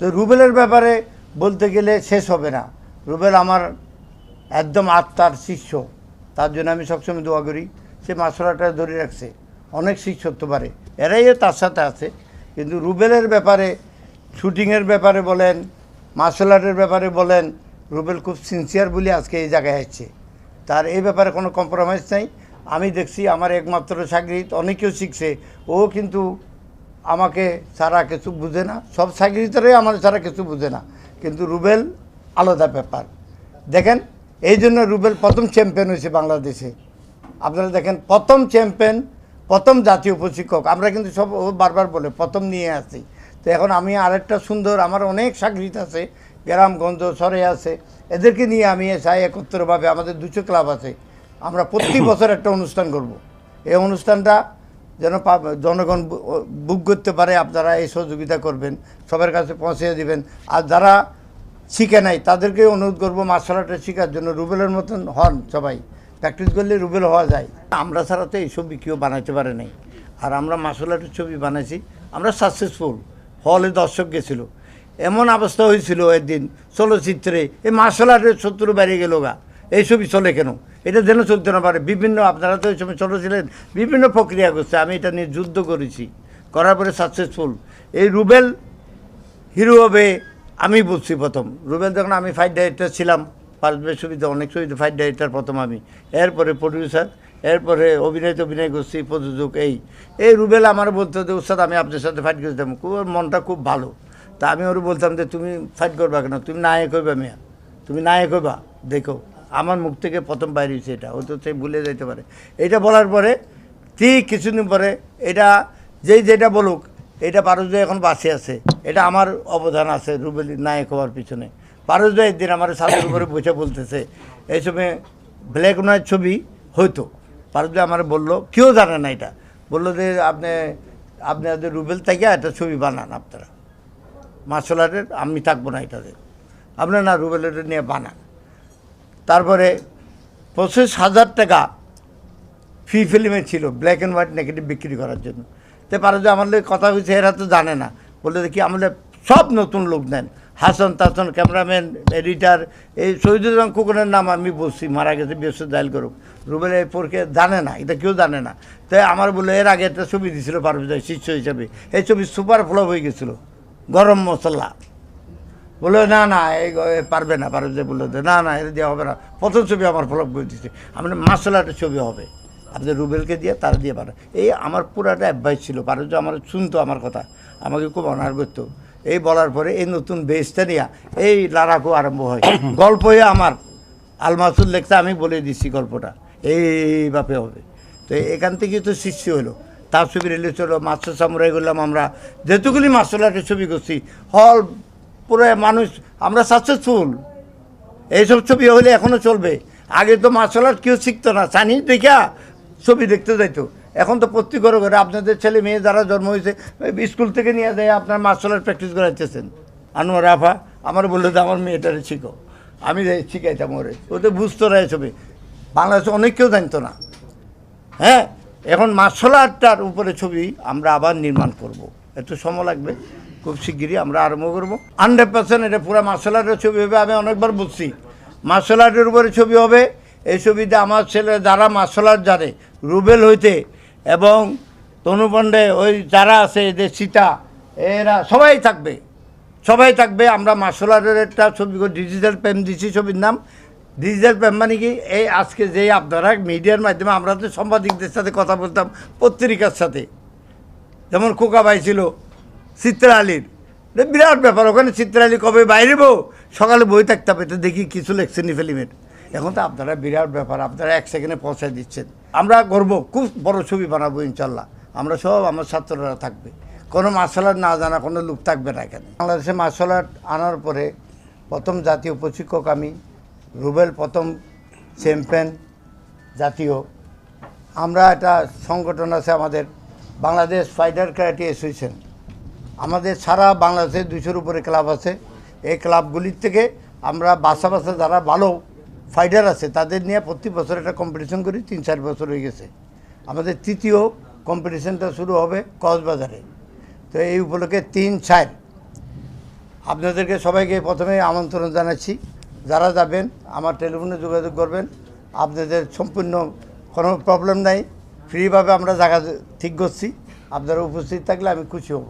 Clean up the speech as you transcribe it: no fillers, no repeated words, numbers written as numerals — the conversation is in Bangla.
তো রুবেলের ব্যাপারে বলতে গেলে শেষ হবে না। রুবেল আমার একদম আত্মার শিষ্য, তার জন্য আমি সবসময় দোয়া করি। সে মার্শাল আর্টটা ধরে রাখছে, অনেক শিষ্য হতে পারে, এরাইও তার সাথে আছে। কিন্তু রুবেলের ব্যাপারে, শুটিংয়ের ব্যাপারে বলেন, মার্শাল আর্টের ব্যাপারে বলেন, রুবেল খুব সিনসিয়ার বলে আজকে এই জায়গায় আসছে। তার এই ব্যাপারে কোনো কম্প্রোমাইজ নাই। আমি দেখছি আমার একমাত্র সাগরিত অনেকেও শিখছে, ও কিন্তু আমাকে ছাড়া কিছু বুঝে না, সব সাগরিতরাই আমার ছাড়া কিছু বুঝে না, কিন্তু রুবেল আলাদা ব্যাপার। দেখেন, এই জন্য রুবেল প্রথম চ্যাম্পিয়ন হয়েছে বাংলাদেশে। আপনারা দেখেন, প্রথম চ্যাম্পিয়ন, প্রথম জাতীয় প্রশিক্ষক। আমরা কিন্তু সব ও বারবার বলে প্রথম নিয়ে আসি। তো এখন আমি আরেকটা সুন্দর, আমার অনেক সাগরিত আছে, গ্রামগঞ্জ শহরে আছে, এদেরকে নিয়ে আমি চাই একত্রভাবে, আমাদের 200 ক্লাব আছে, আমরা প্রতি বছর একটা অনুষ্ঠান করব। এই অনুষ্ঠানটা যেন জনগণ বুক করতে পারে, আপনারা এই সহযোগিতা করবেন, সবার কাছে পৌঁছে দিবেন। আর যারা শিখে নাই তাদেরকে অনুরোধ করবো মার্শাল আর্টের শেখার জন্য। রুবেলের মতন হন সবাই, প্র্যাকটিস করলে রুবেল হওয়া যায়। আমরা ছাড়া তো এই ছবি কেউ বানাইতে পারে নাই। আর আমরা মার্শাল আর্টের ছবি বানাইছি, আমরা সাকসেসফুল। হলে দর্শক গেছিল, এমন অবস্থা হয়েছিল একদিন চলচ্চিত্রে, এই মার্শাল আর্টের শত্রু বেরিয়ে গেল গা, এই ছবি চলে কেন, এটা যেন চলতে না পারে। বিভিন্ন, আপনারা তো ওই সময় চলেছিলেন, বিভিন্ন প্রক্রিয়া করছে, আমি এটা নিয়ে যুদ্ধ করেছি, করার পরে সাকসেসফুল। এই রুবেল হিরো হবে আমি বলছি প্রথম। রুবেল যখন আমি ফাইট ডাইরেক্টর ছিলাম, পারভেজ ছবিতে, অনেক ছবিতে ফাইট ডাইরেক্টর প্রথম আমি, এরপরে প্রডিউসার, এরপরে অভিনয় করছি, প্রযোজক। এই রুবেল আমার বলতো যে উস্তাদ আমি আপনার সাথে ফাইট করতাম, ওর মনটা খুব ভালো। তা আমি ওর বলতাম যে তুমি ফাইট করবা কেন, তুমি নায়ক হইবা মিয়া, তুমি নায়ক হইবা, দেখো। আমার মুখ থেকে প্রথম বাইরে হয়েছে এটা, ও তো সে ভুলে যেতে পারে। এটা বলার পরে ঠিক কিছুদিন পরে এটা যেটা বলুক, এটা পারুজ ভাই এখন বাসে আছে, এটা আমার অবদান আছে রুবেল নায়ক হওয়ার পিছনে। পারুজ ভাই একদিন আমার ছাদের উপরে বসে বলতেছে, এই সময় ব্ল্যাক অ্যান্ড হোয়াইট ছবি হইতো। পারুজ ভাই আমার বললো, কেউ জানে না এটা, বললো যে আপনাদের রুবেল থেকে একটা ছবি বানান আপনারা মার্শাল আর্টের, আমি থাকবো না এটাতে, আপনার না রুবেলের নিয়ে বানান। তারপরে 25,000 টাকা ফি ফিল্মে ছিল ব্ল্যাক অ্যান্ড হোয়াইট নেগেটিভ বিক্রি করার জন্য। তো পারে যে আমাদের কথা হয়েছে, এরা তো জানে না, বললে দেখি আমাদের সব নতুন লোক নেন, হাসান তাসান ক্যামেরাম্যান, এডিটার। এই শহীদুর রহমান খোকনের নাম আমি বলছি, মারা গেছে, বিশ্বজিৎ দাইল করুক। রুবেল এই পরকে জানে না, এটা কেউ জানে না। তাই আমার বলে এর আগে একটা ছবি দিয়েছিল পারভেজ ভাই শিষ্য হিসাবে, এই ছবি সুপার ফ্লপ হয়ে গেছিলো, গরম মশলা। বললো না এই পারবে না, পারবে যে বললো না এটা দেওয়া হবে না, প্রথম ছবি আমার ফ্লপ করে দিচ্ছে, আমরা মার্শাল আর্টের ছবি হবে, আপনাদের রুবেলকে দিয়ে তারা দিয়ে পারে। এই আমার পুরাটা অ্যাডভাইস ছিল, পারো যে আমার শুনতো আমার কথা, আমাকে খুব অনার করতো। এই বলার পরে এই নতুন বেসটা নিয়ে এই লাড়াকু আরম্ভ হয়। গল্প হয়ে আমার আলমাসুল লেখতে আমি বলে দিচ্ছি গল্পটা এইভাবে হবে। তো এখান থেকে তো সৃষ্টি হলো, তার ছবি রিলিজ হলো, মাস্টার সামুরাই করলাম আমরা, যেহেতুগুলি মার্শাল আর্টের ছবি করছি, হল পুরো মানুষ, আমরা সাকসেসফুল। এইসব ছবি হলে এখনও চলবে। আগে তো মার্শাল আর্ট কেউ শিখতো না, চাইনিজ দেখা ছবি দেখতে যাইতো। এখন তো প্রত্যেক ঘরে ঘরে আপনাদের ছেলে মেয়ে যারা জন্ম হয়েছে স্কুল থেকে নিয়ে যায়, আপনার মার্শাল আর্ট প্র্যাকটিস করাইতেছেন। আনোয়ার আফা আমার বললো যে আমার মেয়েটারে শিখো, আমি শিখাইতাম ওরে, ওদের বুঝতো না ছবি। বাংলাদেশে অনেক কেউ জানতো না। হ্যাঁ, এখন মার্শাল আর্টটার উপরে ছবি আমরা আবার নির্মাণ করব, একটু সময় লাগবে, খুব শিগগিরই আমরা আরম্ভ করবো। 100% এটা পুরো মার্শাল আর্টের ছবি হবে। আমি অনেকবার বলছি মার্শাল আর্টের উপরে ছবি হবে। এই ছবিতে আমার ছেলে যারা মার্শাল আর্ট জানে, রুবেল হইতে এবং তনু পান্ডে, ওই যারা আছে এদের সীতা, এরা সবাই থাকবে। আমরা মার্শাল আর্টের একটা ছবি ডিজিটাল প্রেম দিচ্ছি, ছবির নাম ডিজিটাল প্রেম। মানে কি, এই আজকে যে আপনারা মিডিয়ার মাধ্যমে, আমরা তো সাংবাদিকদের সাথে কথা বলতাম, পত্রিকার সাথে, যেমন খোকা ভাই ছিল চিত্রা আলীর, বিরাট ব্যাপার। ওখানে চিত্রা আলী কবে বাইরে সকালে বই থাকতে হবে, এটা দেখি কিছু লেখছেন ফিল্মের। এখন তো আপনারা বিরাট ব্যাপার, আপনারা 1 সেকেন্ডে পৌঁছায় দিচ্ছেন। আমরা করব, খুব বড় ছবি বানাবো ইনশাল্লাহ। আমরা সব আমার ছাত্ররা থাকবে, কোনো মার্শাল আর্ট না জানা কোনো লোক থাকবে না এখানে। বাংলাদেশে মার্শাল আর্ট আনার পরে প্রথম জাতীয় প্রশিক্ষক আমি, রুবেল প্রথম চ্যাম্পিয়ন জাতীয়। আমরা একটা সংগঠন আছে আমাদের, বাংলাদেশ ফাইটার ক্যারাটে অ্যাসোসিয়েশন। আমাদের সারা বাংলাদেশে 200-র উপরে ক্লাব আছে। এই ক্লাবগুলির থেকে আমরা বাসা যারা ভালো ফাইটার আছে তাদের নিয়ে প্রতি বছর একটা কম্পিটিশন করি। 3-4 বছর হয়ে গেছে। আমাদের তৃতীয় কম্পিটিশনটা শুরু হবে কক্সবাজারে। তো এই উপলক্ষে 3-4 আপনাদেরকে সবাইকে প্রথমে আমন্ত্রণ জানাচ্ছি, যারা যাবেন আমার টেলিফোনে যোগাযোগ করবেন, আপনাদের সম্পূর্ণ কোনো প্রবলেম নাই, ফ্রিভাবে আমরা জায়গা ঠিক করছি, আপনারা উপস্থিত থাকলে আমি খুশি হব।